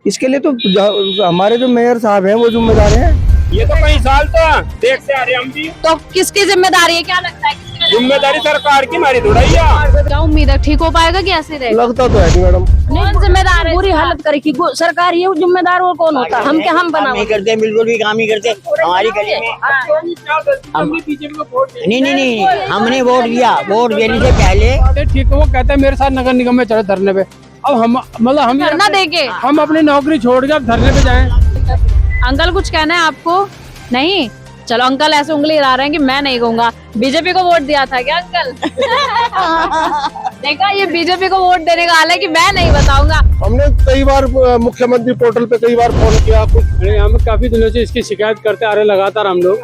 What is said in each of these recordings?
इसके लिए तो हमारे जो मेयर साहब हैं वो जिम्मेदार हैं। ये तो कई साल तो देखते आ रहे हम भी। तो किसकी जिम्मेदारी है, क्या लगता है किसकी जिम्मेदारी सरकार की, हमारी थोड़ा ही है। क्या उम्मीद है, ठीक हो पाएगा कि ऐसे रहेगा? लगता तो है नहीं मैडम। कौन जिम्मेदार है? बुरी हालत करेगी सरकार, ये जिम्मेदार और कौन होता है? हम क्या हम बना नहीं करते, बिल्कुल भी काम नहीं करते हमारी गली में। नहीं, हमने वोट दिया, वोट देने से पहले ठीक है। वो कहता है मेरे साथ नगर निगम में चलो धरने पे। अब हम मतलब हम धरना देके हम अपनी नौकरी छोड़ के अब धरने पे जाएं। अंकल कुछ कहना है आपको? नहीं, चलो अंकल ऐसे उंगली हिला रहे हैं कि मैं नहीं कहूंगा। बीजेपी को वोट दिया था क्या अंकल? देखा, ये बीजेपी को वोट देने का हाल है कि मैं नहीं बताऊंगा। हमने कई बार मुख्यमंत्री पोर्टल पे कई बार फोन किया, कुछ हम काफी दिनों से इसकी शिकायत करते आ रहे लगातार हम लोग,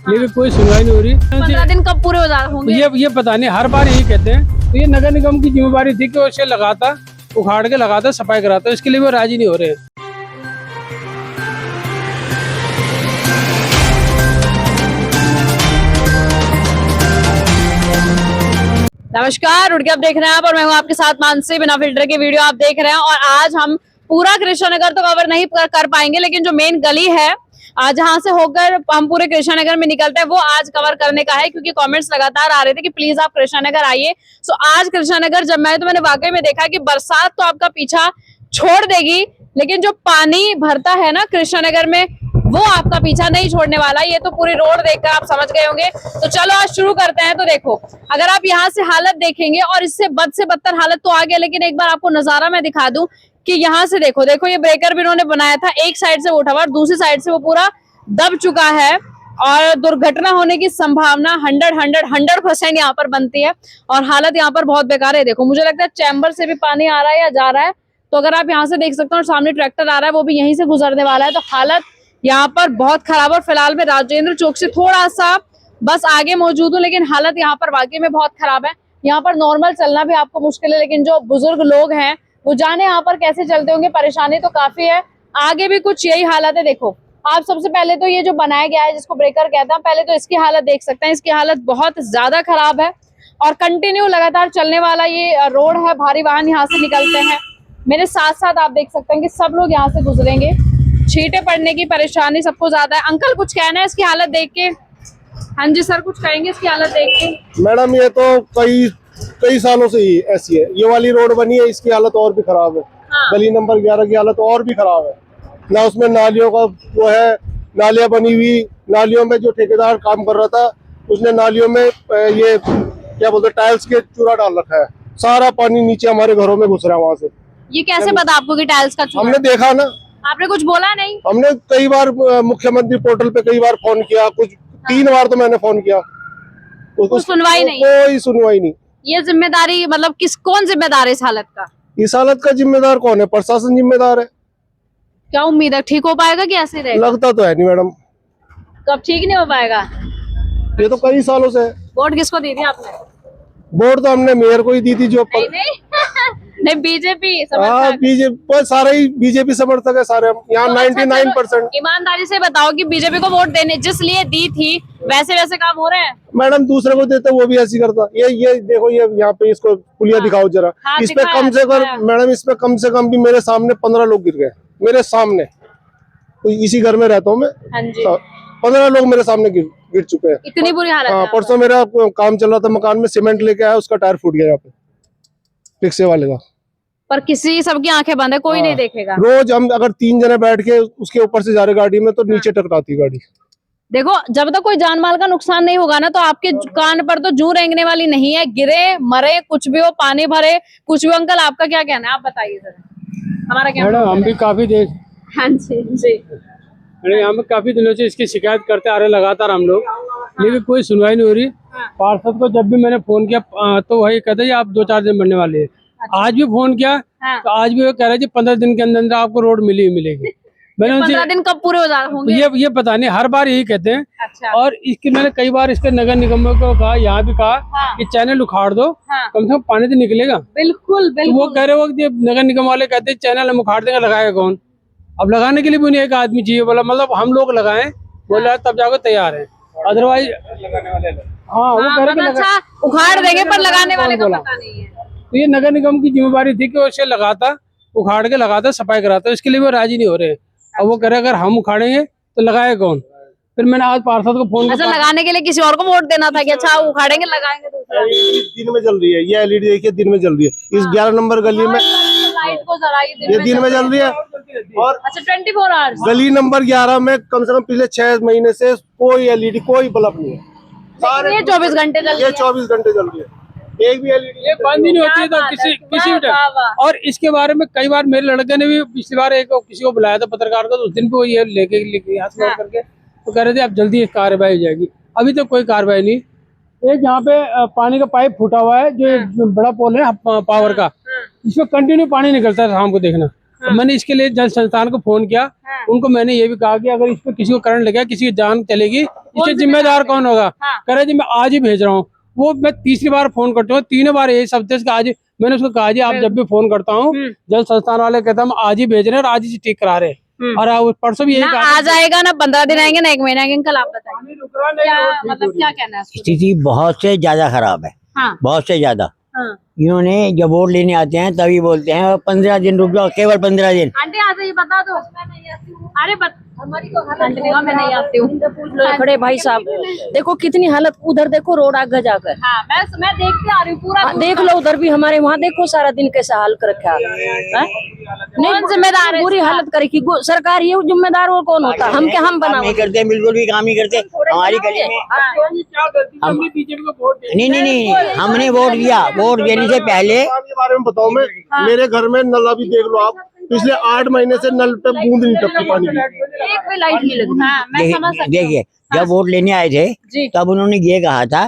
लेकिन कोई सुनवाई नहीं हो रही। 15 दिन कब पूरे हो होंगे? ये पता नहीं, हर बार यही कहते हैं। तो ये नगर निगम की जिम्मेदारी थी कि वो इसे लगाता, उखाड़ के लगाता, सफाई कराता, इसके लिए वो राजी नहीं हो रहे। नमस्कार, उठ के आप देख रहे हैं आप, और मैं हूं आपके साथ मानसी। बिना फिल्टर की वीडियो आप देख रहे हैं। और आज हम पूरा कृष्णा नगर तो कवर नहीं कर पाएंगे, लेकिन जो मेन गली है जहां से होकर हम पूरे कृष्णा नगर में निकलते हैं वो आज कवर करने का है, क्योंकि कमेंट्स लगातार आ रहे थे कि प्लीज आप कृष्णा नगर आइए। सो आज कृष्णा नगर जब मैंने वाकई में देखा कि बरसात तो आपका पीछा छोड़ देगी, लेकिन जो पानी भरता है ना कृष्णा नगर में, वो आपका पीछा नहीं छोड़ने वाला। ये तो पूरी रोड देखकर आप समझ गए होंगे। तो चलो आज शुरू करते हैं। तो देखो, अगर आप यहाँ से हालत देखेंगे, और इससे बद से बदतर हालत तो आ गया, लेकिन एक बार आपको नजारा मैं दिखा दूं कि यहाँ से देखो ये ब्रेकर भी उन्होंने बनाया था, एक साइड से वो उठा हुआ और दूसरी साइड से वो पूरा दब चुका है, और दुर्घटना होने की संभावना 100% यहाँ पर बनती है। और हालत यहाँ पर बहुत बेकार है। देखो, मुझे लगता है चैम्बर से भी पानी आ रहा है या जा रहा है। तो अगर आप यहाँ से देख सकते हो, और सामने ट्रैक्टर आ रहा है, वो भी यहीं से गुजरने वाला है। तो हालत यहाँ पर बहुत खराब है। और फिलहाल मैं राजेंद्र चौक से थोड़ा सा बस आगे मौजूद हूँ, लेकिन हालत यहाँ पर वाकई में बहुत खराब है। यहाँ पर नॉर्मल चलना भी आपको मुश्किल है, लेकिन जो बुजुर्ग लोग हैं वो जाने यहाँ पर कैसे चलते होंगे। परेशानी तो काफी है, आगे भी कुछ यही हालत है। देखो, आप सबसे पहले तो ये जो बनाया गया है जिसको ब्रेकर कहते हैं, पहले तो इसकी हालत देख सकते हैं। इसकी हालत बहुत ज्यादा खराब है, और कंटिन्यू लगातार चलने वाला ये रोड है। भारी वाहन यहाँ से निकलते हैं। मेरे साथ साथ आप देख सकते हैं कि सब लोग यहाँ से गुजरेंगे। छींटे पड़ने की परेशानी सबको ज्यादा है। अंकल कुछ कहना है इसकी हालत देख के? हाँ जी सर, कुछ कहेंगे इसकी हालत देख के? मैडम ये तो कई सालों से ही ऐसी है। ये वाली रोड बनी है, इसकी हालत और भी खराब है। हाँ। गली नंबर 11 की हालत और भी खराब है ना। उसमें नालियों का वो है, नालियां बनी हुई, नालियों में जो ठेकेदार काम कर रहा था उसने नालियों में ये क्या बोलते टाइल्स के चूरा डाल रखा है। सारा पानी नीचे हमारे घरों में घुस रहा है वहां से। ये कैसे पता आपको कि टाइल्स का चूरा? हमने देखा ना। आपने कुछ बोला नहीं? हमने कई बार मुख्यमंत्री पोर्टल पे कई बार फोन किया, कुछ 3 बार तो मैंने फोन किया, कोई सुनवाई नहीं। कोई सुनवाई नहीं। ये जिम्मेदारी मतलब कौन जिम्मेदार है इस हालत का? इस हालत का जिम्मेदार कौन है? प्रशासन जिम्मेदार है। क्या उम्मीद है, ठीक हो पाएगा कि ऐसे रहेगा? लगता तो है नहीं मैडम। कब ठीक नहीं हो पाएगा? ये तो कई सालों से है। वोट किसको दी थी आपने? वोट तो हमने मेयर को ही दी थी। जो नहीं नहीं बीजेपी हाँ, बीजेपी सारे ही बीजेपी समर्थक है सारे हम यहाँ। 99% ईमानदारी से बताओ कि बीजेपी को वोट देने जिस लिए दी थी वैसे काम हो रहे हैं? मैडम दूसरे को देते वो भी ऐसी करता। ये देखो, ये यहाँ पे इसको पुलिया दिखाओ जरा। हाँ, इस पे कम से कम मैडम, इस पे कम से कम भी मेरे सामने 15 लोग गिर गए, मेरे सामने। तो इसी घर में रहता हूँ मैं। हाँ जी। 15 लोग मेरे सामने गिर चुके हैं। इतनी बुरी हालत हाँ, है? परसों मेरा काम चल रहा था मकान में, सीमेंट लेके आया, उसका टायर फूट गया यहाँ पे, रिक्शे वाले का। पर किसी सबकी आंखें बंद है, कोई नहीं देखेगा। रोज हम अगर 3 जने बैठ के उसके ऊपर से जा रहे गाड़ी में तो नीचे टकराती गाड़ी। देखो, जब तक कोई जान माल का नुकसान नहीं होगा ना, तो आपके कान पर तो जू रेंगने वाली नहीं है। गिरे मरे कुछ भी हो, पानी भरे कुछ भी। अंकल आपका क्या कहना है, आप बताइए सर। हमारा क्या मैडम हम भी काफी देर हाँ जी जी हम काफी दिनों से इसकी शिकायत करते आ रहे लगातार हम लोग, लेकिन कोई सुनवाई नहीं हो रही। पार्षद को जब भी मैंने फोन किया तो वही कहते हैं आप 2-4 दिन बनने वाले हैं। आज भी फोन किया तो आज भी वो कह रहे हैं 15 दिन के अंदर आपको रोड मिलेगी। मैंने उनसे 15 दिन कब पूरे हो होंगे? ये पता नहीं, हर बार यही कहते हैं। अच्छा। और इसकी मैंने कई बार इसके नगर निगम को कहा, यहाँ भी कहा कि चैनल उखाड़ दो, कम से कम पानी तो निकलेगा। बिल्कुल तो वो कह रहे हो कि नगर निगम वाले कहते हैं चैनल हम उखाड़ देंगे, लगाएगा कौन? अब लगाने के लिए भी उन्हें एक आदमी चाहिए। बोला मतलब हम लोग लगाएं, बोला तब जाकर तैयार है, अदरवाइज लगाने वाले। हाँ, वो कह रहे अच्छा उखाड़ देंगे पर लगाने वाले का पता नहीं है। तो ये नगर निगम की जिम्मेदारी थी कि वो इसे लगाता, उखाड़ के लगाता है, सफाई कराता है, इसके लिए वो राजी नहीं हो रहे हैं। अब वो कह रहे अगर हम उखाड़ेंगे तो लगाए कौन। फिर मैंने आज पार्षद को फोन अच्छा, लगाने के लिए किसी और को वोट देना था कि अच्छा उखाड़ेंगे लगाएंगे दूसरा। दिन में जल रही है ये एलईडी, देखिए दिन में जल रही है। इस 11 नंबर गली में लाइट को जरा ये दिन में जल रही है। और अच्छा 24 आवर्स। गली नंबर 11 में कम से कम पिछले 6 महीने से कोई एलईडी, कोई बल्ब नहीं है। ये 24 घंटे चल रही ये है। 24 घंटे चल रही है, एक भी एलईडी ये बंद ही नहीं होती है तो क्या किसी बात है, किसी भी वाह, वाह, टाइम। और इसके बारे में कई बार मेरे लड़के ने भी पिछली बार एक किसी को बुलाया था पत्रकार को, तो उस दिन भी वो ये लेके हाथ में करके तो कह रहे थे अब जल्दी कार्रवाई हो जाएगी। अभी तो कोई कार्रवाई नहीं। एक यहाँ पे पानी का पाइप फूटा हुआ है, जो बड़ा पोल है पावर का, इसमें कंटिन्यू पानी निकलता है शाम को देखना। मैंने इसके लिए जल संस्थान को फोन किया, उनको मैंने ये भी कहा कि अगर इस पे किसी को करंट लगा, किसी की जान चलेगी, इसके जिम्मेदार कौन होगा। कह रहे जी मैं आज ही भेज रहा हूँ। वो मैं तीसरी बार फोन करता हूँ, 3 बार यही शब्द है। आज मैंने उसको कहा जी आप जब भी फोन करता हूँ जल संस्थान वाले कहते हम आज ही भेज रहे हैं और आज ही ठीक करा रहे हैं। और परसों भी यही ना आ जाएगा, ना 15 दिन आएंगे, ना 1 महीना आएंगे। अंकल आप बताइए क्या मतलब क्या कहना है इसको? स्थिति बहुत से ज्यादा खराब है, हाँ, बहुत से ज्यादा। हाँ। इन्होंने जब वोट लेने आते हैं तभी बोलते हैं 15 दिन रुक जाओ, केवल 15 दिन। आंटी आ जाइए, बता दो। अरे हमारी तो आंटी ने कहा मैं नहीं आती हूँ। खड़े भाई साहब, देखो कितनी हालत, उधर देखो रोड आगे जाकर। हाँ, मैं देखते आ रही हूँ पूरा। देख लो उधर भी, हमारे वहाँ देखो सारा दिन कैसा हाल कर रखा है। कौन जिम्मेदार है? बुरी हालत करेगी सरकार, ये जिम्मेदार और कौन होता? हम क्या हम बना नहीं करते, बिल्कुल भी काम नहीं करते हमारी गली में। बीजेपी को वोट नहीं, हमने वोट दिया। वोट देने से पहले के बारे में बताऊं मैं, मेरे घर में नल अभी देख लो आप, पिछले 8 महीने से नल पे बूंद नहीं टपकी पानी की। एक भी लाइट नहीं लगी। हाँ, मैं समझ सकती हूँ। देखिए जब वोट लेने आए थे तब उन्होंने ये कहा था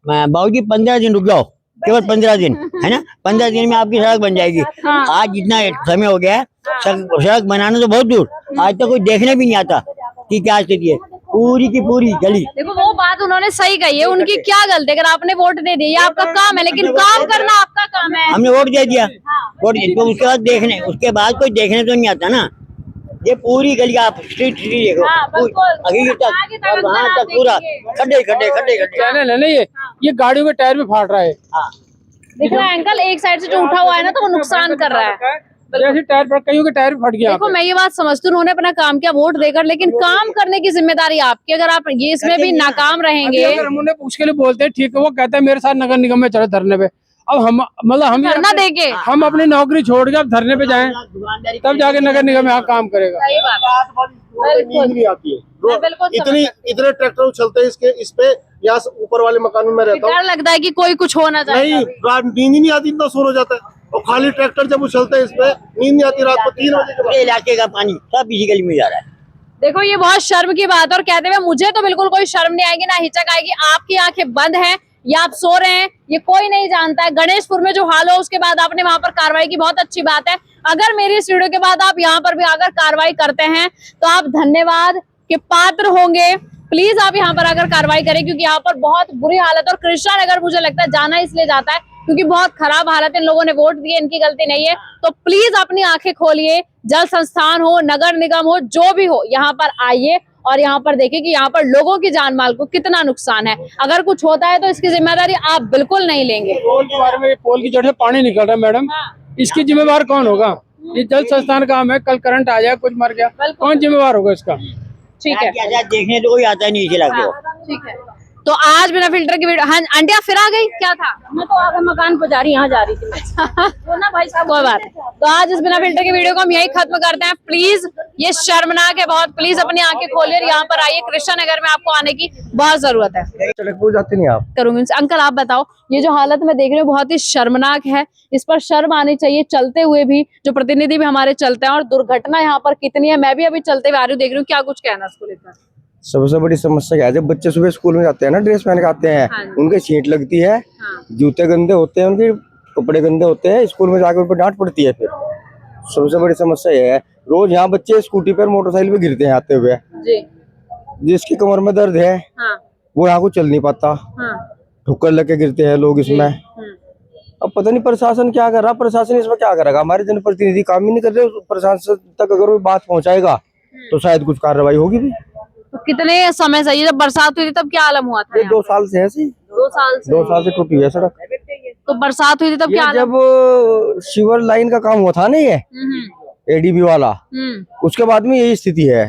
बाबूजी 15 दिन रुक जाओ, केवल 15 दिन, है ना, 15 दिन में आपकी सड़क बन जाएगी। आज जितना समय हो गया है, सड़क बनाना तो बहुत दूर, आज तक कोई देखने भी नहीं आता कि क्या स्थिति है। पूरी की पूरी गली। देखो वो बात उन्होंने सही कही है, उनकी क्या गलती? अगर आपने वोट दे दिया, ये आपका काम है, लेकिन काम करना आपका काम है। हमने वोट दे दिया, वोट तो उसके बाद कोई देखने तो नहीं आता ना। ये पूरी गली आप स्ट्रीट देखो, अभी तक और वहाँ तक पूरा खड्डे खड्डे खड्डे खड्डे। चैनल है ना, ये गाड़ियों के टायर भी फाट रहा है। दिख रहा है अंकल, एक साइड से जो उठा हुआ है ना, तो वो नुकसान कर रहा है। जैसे टायर फट, कईयों के टायर फट गया। देखो मैं ये बात समझती हूँ, उन्होंने अपना काम किया वोट देकर, लेकिन काम करने की जिम्मेदारी आपकी। अगर आप ये इसमें भी नाकाम रहेंगे। अगर हम उन्हें उसके लिए बोलते हैं ठीक है, वो कहता है मेरे साथ नगर निगम में चलो धरने पे। अब हम मतलब धरना देके हम अपनी नौकरी छोड़ के अब धरने पे जाएं, तब जाके नगर निगम यहाँ काम करेगा। सही बात। नींद नहीं आती है, इतने ट्रैक्टर उछलते हैं इस पे। यहाँ ऊपर वाले मकान में मैं रहता हूँ, डर लगता है कि कोई कुछ हो ना जाए। नहीं नींद ही नहीं आती, इतना शोर हो जाता है। और खाली ट्रैक्टर जब उछलते हैं इस पे, नींद नहीं आती रात को 3 बजे के बाद। इलाके का पानी सब इसी गली में जा रहा है। देखो ये बहुत शर्म की बात है, और कहते हुए मुझे तो बिल्कुल कोई शर्म नहीं आएगी, ना हिचक आएगी। आपकी आंखें बंद हैं या आप सो रहे हैं, ये कोई नहीं जानता है। गणेशपुर में जो हाल हो, उसके बाद आपने वहां पर कार्रवाई की, बहुत अच्छी बात है। अगर मेरी इस वीडियो के बाद आप यहाँ पर भी आकर कार्रवाई करते हैं तो आप धन्यवाद के पात्र होंगे। प्लीज आप यहाँ पर आकर कार्रवाई करें, क्योंकि यहाँ पर बहुत बुरी हालत। और कृष्णा नगर मुझे लगता है जाना इसलिए जाता है क्योंकि बहुत खराब हालत है। इन लोगों ने वोट दिए, इनकी गलती नहीं है। तो प्लीज अपनी आंखें खोलिए, जल संस्थान हो, नगर निगम हो, जो भी हो, यहाँ पर आइए और यहाँ पर देखिए कि यहाँ पर लोगों की जान माल को कितना नुकसान है। अगर कुछ होता है तो इसकी जिम्मेदारी आप बिल्कुल नहीं लेंगे। पोल के बारे में, पोल की जड़ से पानी निकल रहा है मैडम, इसकी जिम्मेवार कौन होगा? ये जल संस्थान काम है, कल करंट आ जाए, कुछ मर गया, कौन जिम्मेवार होगा इसका? ठीक है, देखने तो कोई आता नहीं इसे लगे। ठीक है। तो आज बिना फिल्टर की वीडियो। हाँ आंटी, आप फिर आ गई, क्या था? मैं तो आगे मकान पर जा रही, यहाँ जा रही थी मैं। वो ना भाई साहब, कोई बात नहीं। तो आज इस बिना फिल्टर की वीडियो को हम यही खत्म करते हैं। प्लीज, ये शर्मनाक है बहुत। प्लीज अपनी आंखें खोलिए और यहाँ पर आइए। कृष्णा नगर में आपको आने की बहुत जरूरत है। जाते नहीं आप करूंगी अंकल, आप बताओ, ये जो हालत में देख रहे हो बहुत ही शर्मनाक है। इस पर शर्म आनी चाहिए। चलते हुए भी जो प्रतिनिधि भी हमारे चलते हैं, और दुर्घटना यहाँ पर कितनी है। मैं भी अभी चलते हुए आ रही हूँ, देख रही हूँ। क्या कुछ कहना इसको लेकर? सबसे बड़ी समस्या क्या है, जब बच्चे सुबह स्कूल में जाते हैं ना, ड्रेस पहन के आते हैं, हाँ। उनके छींट लगती है, हाँ। जूते गंदे होते हैं, उनके कपड़े गंदे होते हैं, स्कूल में जाकर उन पर डांट पड़ती है। फिर सबसे बड़ी समस्या ये है, रोज यहाँ बच्चे स्कूटी पर मोटरसाइकिल पे गिरते हैं आते हुए। जी। जिसकी कमर में दर्द है हाँ। वो यहाँ को चल नहीं पाता, हाँ। ठुक्कर लग के गिरते हैं लोग इसमें। अब पता नहीं प्रशासन क्या कर रहा, प्रशासन इसमें क्या करेगा? हमारे जनप्रतिनिधि काम ही नहीं कर रहे। प्रशासन तक अगर वो बात पहुंचाएगा तो शायद कुछ कार्रवाई होगी भी। तो कितने समय से, ये जब बरसात हुई थी तब क्या आलम हुआ था? 2 साल से ऐसी, 2 साल से 2 साल से टूटी है सड़क। तो बरसात हुई थी तब ये क्या हालत? जब सीवर लाइन का काम हुआ था ना, ये एडीबी वाला, उसके बाद में यही स्थिति है।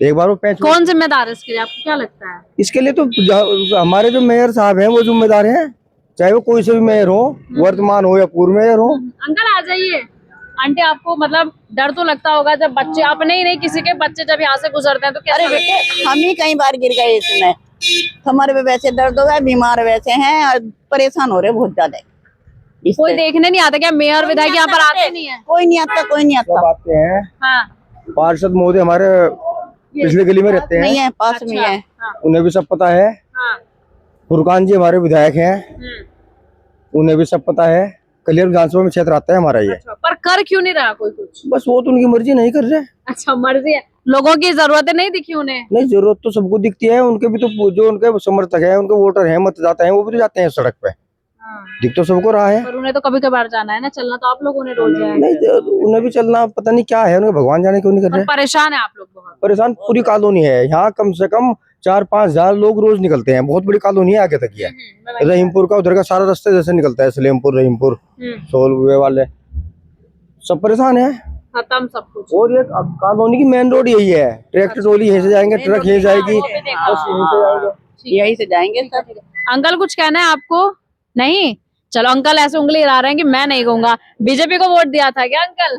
एक बार वो पैंच, कौन जिम्मेदार है इसके लिए, आपको क्या लगता है? इसके लिए तो हमारे जो मेयर साहब हैं वो जिम्मेदार हैं, चाहे वो कोई से भी मेयर हो, वर्तमान हो या पूर्व मेयर हो। अंकल आ जाइए। आंटी, आपको मतलब डर तो लगता होगा जब बच्चे, अपने ही नहीं किसी के बच्चे जब यहाँ से गुजरते हैं तो कैसा अरे लगता है? बेटे, हम ही कई बार गिर गए इसमें, हमारे पे वैसे दर्द हो गया, बीमार वैसे हैं और परेशान हो रहे बहुत ज्यादा। कोई देखने नहीं आता क्या? मेयर विधायक यहाँ पर आते नहीं है? कोई नहीं आता, कोई नहीं सब आता। आते हैं, हाँ, पार्षद महोदय हमारे पिछले गली में रहते नहीं हैं, है, पास में है। हाँ, उन्हें भी सब पता है। हाँ, फुरकान जी हमारे विधायक हैं, उन्हें भी सब पता है। कलियर विधानसभा में क्षेत्र आता है हमारा ये। अच्छा, पर कर क्यों नहीं रहा कोई कुछ? बस वो तो उनकी मर्जी, नहीं कर रहे। अच्छा, मर्जी है, लोगों की जरूरतें नहीं दिखी उन्हें? नहीं, जरूरत तो सबको दिखती है, उनके भी तो जो उनके समर्थक हैं, उनके वोटर हैं, मतदाता हैं, वो भी तो जाते हैं सड़क पे, दिख तो सबको रहा है। पर उन्हें तो कभी कभार जाना है ना, चलना तो आप लोगों ने रोज है। नहीं, उन्हें भी चलना, पता नहीं क्या है उन्हें, भगवान जाने क्यों नहीं कर पर रहे। परेशान है आप लोग बहुत? परेशान पूरी कॉलोनी है यहाँ, कम से कम 4-5 हजार लोग रोज निकलते हैं, बहुत बड़ी कॉलोनी है आगे तक ये। रहीमपुर का उधर का सारा रास्ता जैसे निकलता है, सलेमपुर, रहीमपुर, सोलवे वाले सब परेशान है। खत्म सब कुछ। और ये कॉलोनी की मेन रोड यही है, ट्रैक्टर ट्रॉली यहीं से जाएंगे, ट्रक यहीं जाएगी, बस यहीं से जाएंगे। यही से जाएंगे सब। अंकल कुछ कहना है आपको? नहीं, चलो अंकल ऐसे उंगली हिला रहे हैं कि मैं नहीं कहूंगा। बीजेपी को वोट दिया था क्या अंकल?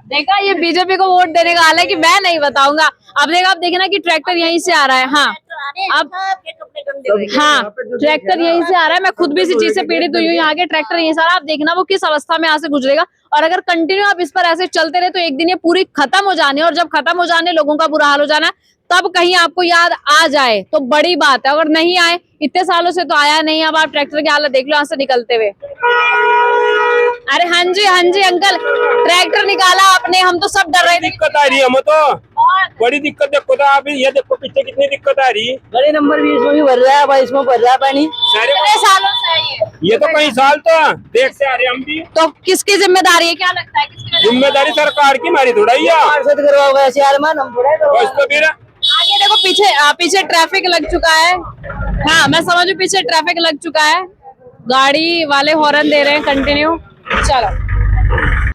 देखा, ये बीजेपी को वोट देने का हाल है कि मैं नहीं बताऊंगा। अब देखा, आप देखना कि ट्रैक्टर यहीं से आ रहा है। हाँ, अब हाँ, ट्रैक्टर यहीं से आ रहा है। मैं खुद भी इसी चीज से पीड़ित हुई हूँ, यहाँ के ट्रैक्टर यहीं से आ रहा है। आप देखना वो किस अवस्था में यहाँ से गुजरेगा। और अगर कंटिन्यू आप इस पर ऐसे चलते रहे तो एक दिन ये पूरी खत्म हो जानी है, और जब खत्म हो जाने, लोगों का बुरा हाल हो जाना, तब कहीं आपको याद आ जाए तो बड़ी बात है। अगर नहीं आए, इतने सालों से तो आया नहीं, अब आप ट्रैक्टर की हालत देख लो यहाँ से निकलते हुए। अरे हाँ जी, हाँ जी अंकल, ट्रैक्टर निकाला आपने, हम तो सब डर रहे थे। दिक्कत आ रही है, हमें तो बड़ी दिक्कत। देखो तो आप ये देखो पीछे कितनी दिक्कत आ रही है। बड़े नंबर भी इसमें भी भर रहा है, इसमें भर रहा है पानी। कितने सालों से है ये तो कई साल तो देखते आ रहे हम भी। तो किसकी जिम्मेदारी है, क्या लगता है किसकी जिम्मेदारी सरकार की, हमारी थोड़ा ही है। पार्षद करवाओगे सियालमान, हम थोड़ा बस तो फिर आगे देखो, पीछे ट्रैफिक लग चुका है। हाँ, मैं समझू पीछे ट्रैफिक लग चुका है, गाड़ी वाले हॉर्न दे रहे हैं कंटिन्यू। चलो,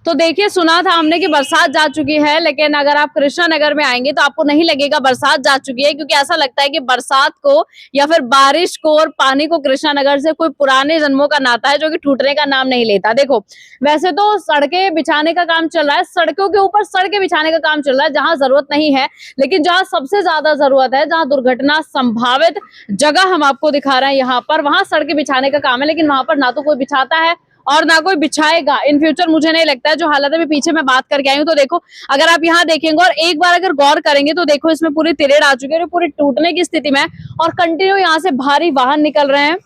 तो देखिए, सुना था हमने कि बरसात जा चुकी है, लेकिन अगर आप कृष्णा नगर में आएंगे तो आपको नहीं लगेगा बरसात जा चुकी है, क्योंकि ऐसा लगता है कि बरसात को या फिर बारिश को और पानी को कृष्णा नगर से कोई पुराने जन्मों का नाता है जो कि टूटने का नाम नहीं लेता। देखो, वैसे तो सड़कें बिछाने का काम चल रहा है, सड़कों के ऊपर सड़कें बिछाने का काम चल रहा है जहां जरूरत नहीं है, लेकिन जहां सबसे ज्यादा जरूरत है, जहां दुर्घटना संभावित जगह हम आपको दिखा रहे हैं यहाँ पर, वहां सड़कें बिछाने का काम है। लेकिन वहां पर ना तो कोई बिछाता है और ना कोई बिछाएगा इन फ्यूचर, मुझे नहीं लगता है। जो हालत है, पीछे मैं बात करके आई हूँ, तो देखो, अगर आप यहाँ देखेंगे और एक बार अगर गौर करेंगे तो देखो, इसमें पूरी तिरेड़ आ चुकी है, पूरी टूटने की स्थिति में, और कंटिन्यू यहाँ से भारी वाहन निकल रहे हैं,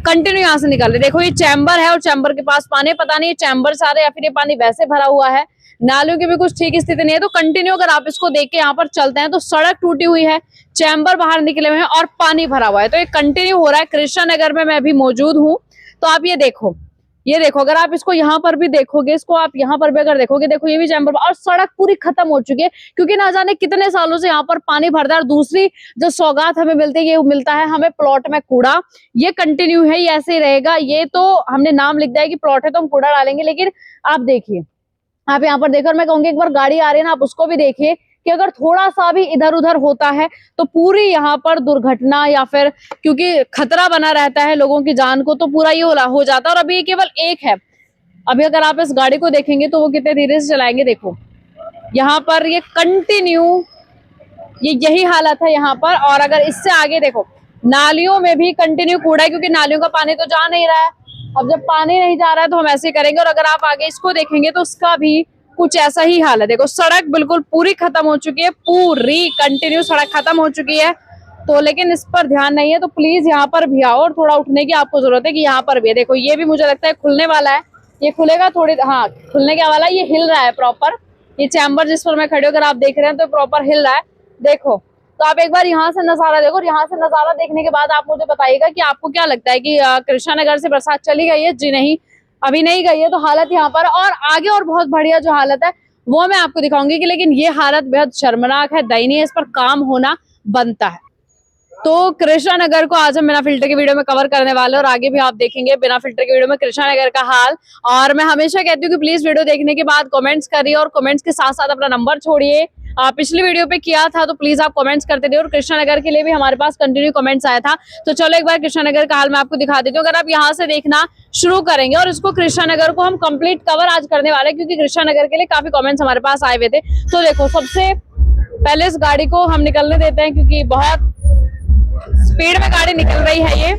कंटिन्यू यहाँ से निकल रहे। देखो, ये चैम्बर है और चैम्बर के पास पानी, पता नहीं ये चैम्बर से आ रहा है या फिर ये पानी वैसे भरा हुआ है। नालियों की भी कुछ ठीक स्थिति नहीं है। तो कंटिन्यू अगर आप इसको देख के यहाँ पर चलते हैं तो सड़क टूटी हुई है, चैम्बर बाहर निकले हुए हैं और पानी भरा हुआ है। तो ये कंटिन्यू हो रहा है। कृष्णा नगर में मैं भी मौजूद हूँ, तो आप ये देखो, अगर आप इसको यहाँ पर भी देखोगे, इसको आप यहाँ पर भी अगर देखोगे, देखो ये भी चैम्बर, और सड़क पूरी खत्म हो चुकी है, क्योंकि ना जाने कितने सालों से यहाँ पर पानी भरता है। और दूसरी जो सौगात हमें मिलती है, ये मिलता है हमें प्लॉट में कूड़ा। ये कंटिन्यू है, ये ऐसे ही रहेगा। ये तो हमने नाम लिख दिया है कि प्लॉट है तो हम कूड़ा डालेंगे, लेकिन आप देखिए, आप यहाँ पर देखकर मैं कहूंगी एक बार गाड़ी आ रही है ना, आप उसको भी देखिए कि अगर थोड़ा सा भी इधर उधर होता है तो पूरी यहाँ पर दुर्घटना, या फिर क्योंकि खतरा बना रहता है लोगों की जान को, तो पूरा ये हो जाता है। और अभी ये केवल एक है। अभी अगर आप इस गाड़ी को देखेंगे तो वो कितने धीरे से चलाएंगे। देखो, यहाँ पर ये कंटिन्यू यही हालत है यहाँ पर। और अगर इससे आगे देखो, नालियों में भी कंटिन्यू कूड़ा है, क्योंकि नालियों का पानी तो जा नहीं रहा है। अब जब पानी नहीं जा रहा है तो हम ऐसे करेंगे। और अगर आप आगे इसको देखेंगे तो उसका भी कुछ ऐसा ही हाल है। देखो, सड़क बिल्कुल पूरी खत्म हो चुकी है, पूरी कंटिन्यू सड़क खत्म हो चुकी है। तो लेकिन इस पर ध्यान नहीं है, तो प्लीज यहाँ पर भी आओ, और थोड़ा उठने की आपको जरूरत है कि यहाँ पर भी है। देखो, ये भी मुझे लगता है खुलने वाला है, ये खुलेगा थोड़ी, हाँ खुलने के वाला है। ये हिल रहा है प्रॉपर, ये चैम्बर जिस पर मैं खड़ी होकर आप देख रहे हैं तो प्रॉपर हिल रहा है। देखो, तो आप एक बार यहाँ से नजारा देखो, और यहाँ से नजारा देखने के बाद आप मुझे बताइएगा कि आपको क्या लगता है कि कृष्णा नगर से बरसात चली गई है? जी नहीं, अभी नहीं गई है। तो हालत यहाँ पर और आगे और बहुत बढ़िया जो हालत है वो मैं आपको दिखाऊंगी कि, लेकिन ये हालत बेहद शर्मनाक है, दयनीय है, इस पर काम होना बनता है। तो कृष्णा नगर को आज हम बिना फिल्टर की वीडियो में कवर करने वाले हैं और आगे भी आप देखेंगे बिना फिल्टर की वीडियो में कृष्णा नगर का हाल। और मैं हमेशा कहती हूँ कि प्लीज वीडियो देखने के बाद कमेंट्स करिए और कमेंट्स के साथ साथ अपना नंबर छोड़िए। पिछली वीडियो पे किया था तो प्लीज आप कमेंट्स करते रहिए और कृष्णा नगर के लिए भी हमारे पास कंटिन्यू कमेंट्स आया था। तो चलो एक बार कृष्णा नगर का हाल मैं आपको दिखा देती हूँ। अगर आप यहाँ से देखना शुरू करेंगे और इसको कृष्णा नगर को हम कंप्लीट कवर आज करने वाले हैं क्योंकि कृष्णा नगर के लिए काफी कमेंट्स हमारे पास आए हुए थे। तो देखो सबसे पहले इस गाड़ी को हम निकलने देते हैं क्योंकि बहुत स्पीड में गाड़ी निकल रही है ये।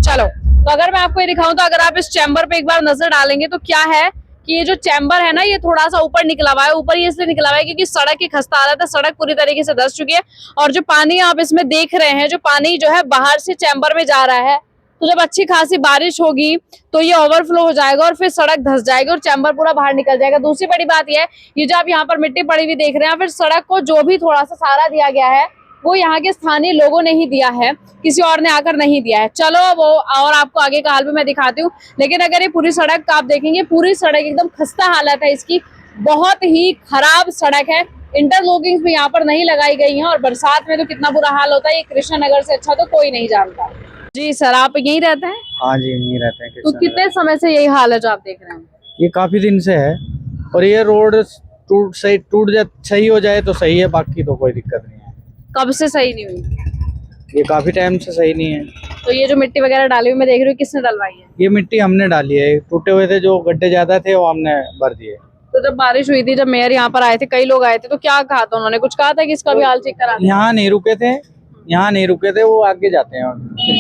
चलो तो अगर मैं आपको ये दिखाऊं तो अगर आप इस चैम्बर पे एक बार नजर डालेंगे तो क्या है कि ये जो चैम्बर है ना ये थोड़ा सा ऊपर निकला हुआ है। ऊपर ये इसलिए निकला हुआ है क्योंकि सड़क की खस्ता हालत है, सड़क पूरी तरीके से धंस चुकी है और जो पानी आप इसमें देख रहे हैं, जो पानी जो है बाहर से चैम्बर में जा रहा है, तो जब अच्छी खासी बारिश होगी तो ये ओवरफ्लो हो जाएगा और फिर सड़क धंस जाएगी और चैम्बर पूरा बाहर निकल जाएगा। दूसरी बड़ी बात यह है, ये जो आप यहाँ पर मिट्टी पड़ी हुई देख रहे हैं, फिर सड़क को जो भी थोड़ा सा सहारा दिया गया है वो यहाँ के स्थानीय लोगों ने ही दिया है, किसी और ने आकर नहीं दिया है। चलो वो और आपको आगे का हाल भी मैं दिखाती हूँ। लेकिन अगर ये पूरी सड़क आप देखेंगे, पूरी सड़क एकदम खस्ता हालत है इसकी, बहुत ही खराब सड़क है। इंटरलॉकिंग भी यहाँ पर नहीं लगाई गई है और बरसात में तो कितना बुरा हाल होता है ये कृष्णा नगर से अच्छा तो कोई नहीं जानता। जी सर, आप यहीं रहते हैं? हाँ जी, यहीं रहते हैं। तो कितने समय से यही हाल है जो आप देख रहे हैं? ये काफी दिन से है और ये रोड सही हो जाए तो सही है, बाकी तो कोई दिक्कत नहीं है। कब से सही नहीं हुई? ये काफी टाइम से सही नहीं है। तो ये जो मिट्टी वगैरह डाली हुई मैं देख रही हूँ, किसने डलवाई है? ये मिट्टी हमने डाली है, टूटे हुए थे जो गड्ढे ज्यादा थे वो हमने भर दिए। तो जब बारिश हुई थी, जब मेयर यहाँ पर आए थे, कई लोग आए थे, तो क्या कहा था उन्होंने? कुछ कहा था कि इसका भी हाल चेक करा? यहाँ नहीं रुके थे, वो आगे जाते हैं।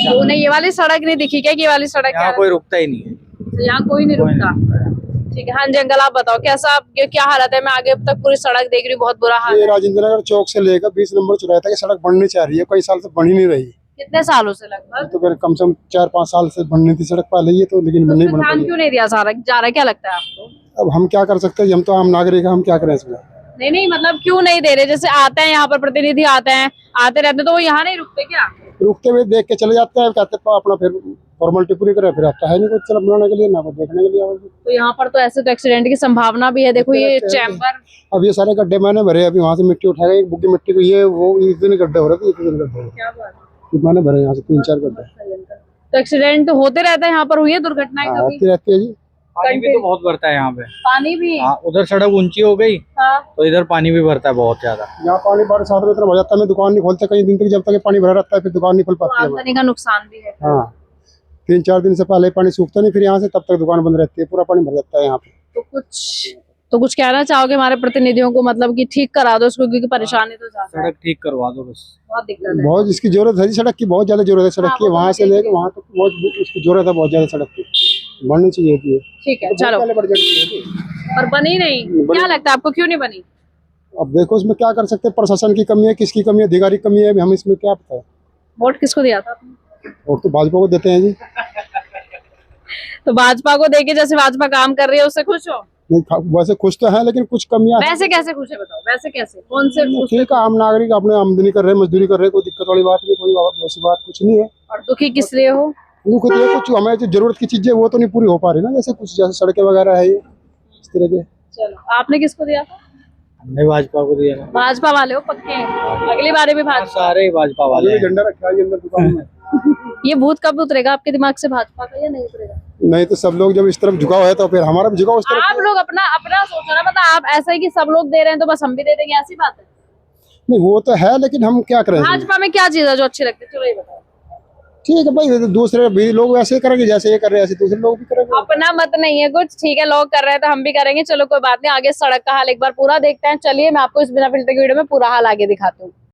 तो उन्हें ये वाली सड़क नहीं दिखी क्या? ये वाली सड़क यहाँ कोई रुकता ही नहीं है। तो यहाँ कोई नहीं रुकता? ठीक है। हाँ जी अंकल, आप बताओ कैसा, आप क्या हालत है? मैं आगे अब तक पूरी सड़क देख रही हूँ, बहुत बुरा हाल है। राजेंद्र नगर चौक से लेकर 20 नंबर चौराहे तक सड़क बननी चाह रही है, कई साल से बन ही नहीं रही। कितने सालों से? लगभग तो कम से कम 4-5 साल से बननी थी सड़क पहले, ये तो लेकिन नहीं बन ध्यान क्यों नहीं दिया जा रहा? क्या लगता है आपको? अब हम क्या कर सकते हैं, हम तो आम नागरिक हैं, हम क्या करें इसमें? नहीं मतलब क्यों नहीं दे रहे? जैसे आते हैं यहाँ पर प्रतिनिधि आते हैं, आते रहते, तो वो यहाँ नहीं रुकते क्या? रुकते हुए देख के चले जाते हैं, कहते हैं अपना फिर फॉर्मेलिटी पूरी करे, फिर आता है नहीं कुछ चल बनाने के लिए, ना कुछ देखने के लिए। तो यहाँ पर तो ऐसे तो एक्सीडेंट की संभावना भी है। देखो ये चैम्बर, अब ये सारे गड्ढे मैंने भरे, अभी वहाँ से मिट्टी उठाएगा, एक बुग्गी मिट्टी को ये वो इस दिन गड्ढे हो रहे थे, इस दिन गड्ढे क्या बात मैंने भरे यहाँ से 3-4 गड्ढे। तो एक्सीडेंट होते रहते हैं यहाँ पर? हुई है दुर्घटनाएं कभी? होती रहती है जी। पानी भी तो बहुत भरता है यहाँ पे। पानी भी? हाँ, उधर सड़क ऊंची हो गई तो इधर पानी भी भरता है बहुत ज्यादा। यहाँ पानी बारिश में इतना भर जाता है, मैं दुकान नहीं खोलते कई दिन तक, जब तक पानी भरा रहता है फिर दुकान नहीं खोल पाती है। आमदनी का नुकसान भी है। हाँ, 3-4 दिन से पहले पानी सूखता नहीं, फिर यहाँ से तब तक दुकान बंद रहती है, पूरा पानी भर जाता है यहाँ पे। तो कुछ कहना चाहोगे हमारे प्रतिनिधियों को, मतलब कि ठीक करा दो इसको क्योंकि परेशानी तो ज्यादा है। सड़क ठीक करवा दो बस, बहुत दिक्कत है। बहुत इसकी जरूरत है जी, सड़क की बहुत ज्यादा जरूरत है सड़क की, वहाँ से लेकर वहाँ तक बहुत इसकी जरूरत है, बहुत ज्यादा सड़क की बननी चाहिए थी। ठीक है चलो, पर बनी नहीं, क्या लगता है आपको क्यों नहीं बनी? अब देखो इसमें क्या कर सकते हैं, प्रशासन की कमी है, किसकी कमी है, अधिकारी की कमी है, हम इसमें क्या पता है। वोट किसको दिया था आपने? वोट तो भाजपा को देते हैं जी। तो भाजपा को देके जैसे भाजपा काम कर रही है उससे खुश हो? नहीं, वैसे खुश तो है लेकिन कुछ कमियां। वैसे कैसे खुश है बताओ? वैसे कैसे, कौन से? ठीक है, आम नागरिक अपने आमदनी कर रहे हैं, मजदूरी कर रहे हैं, कोई दिक्कत वाली बात नहीं, कोई वैसी बात कुछ नहीं है। और दुखी किस लिए हो? दुख तो ये कुछ हमें जो जरूरत की चीजें वो तो नहीं पूरी हो पा रही ना, जैसे कुछ जैसे सड़कें वगैरह है इस तरह के। चलो, आपने किसको दिया था? हमने भाजपा को दिया ना। भाजपा वाले हो पक्के? अगली बार भी भाजपा? सारे ही भाजपा वाले हैं। झंडा रखा है अंदर दुकान में। ये भूत कब उतरेगा आपके दिमाग से भाजपा का, या नहीं उतरेगा? नहीं तो सब लोग जब इस तरफ झुकाव है तो फिर हमारा भी झुकाव उस तरफ। आप लोग अपना अपना सोचो ना, मतलब आप ऐसा है कि सब लोग दे रहे हैं तो बस हम भी दे देंगे, ऐसी बात है? नहीं वो तो है, लेकिन हम क्या करें? भाजपा में क्या चीज है जो अच्छी लगती है? चलो ये बताओ। ठीक है भाई, दूसरे भी लोग वैसे करेंगे, जैसे ये कर रहे हैं ऐसे दूसरे लोग भी करेंगे। अपना मत नहीं है कुछ, ठीक है, लोग कर रहे हैं तो हम भी करेंगे, चलो कोई बात नहीं। आगे सड़क का हाल एक बार पूरा देखते हैं। चलिए मैं आपको इस बिना फिल्टर की वीडियो में पूरा हाल आगे दिखाती हूँ।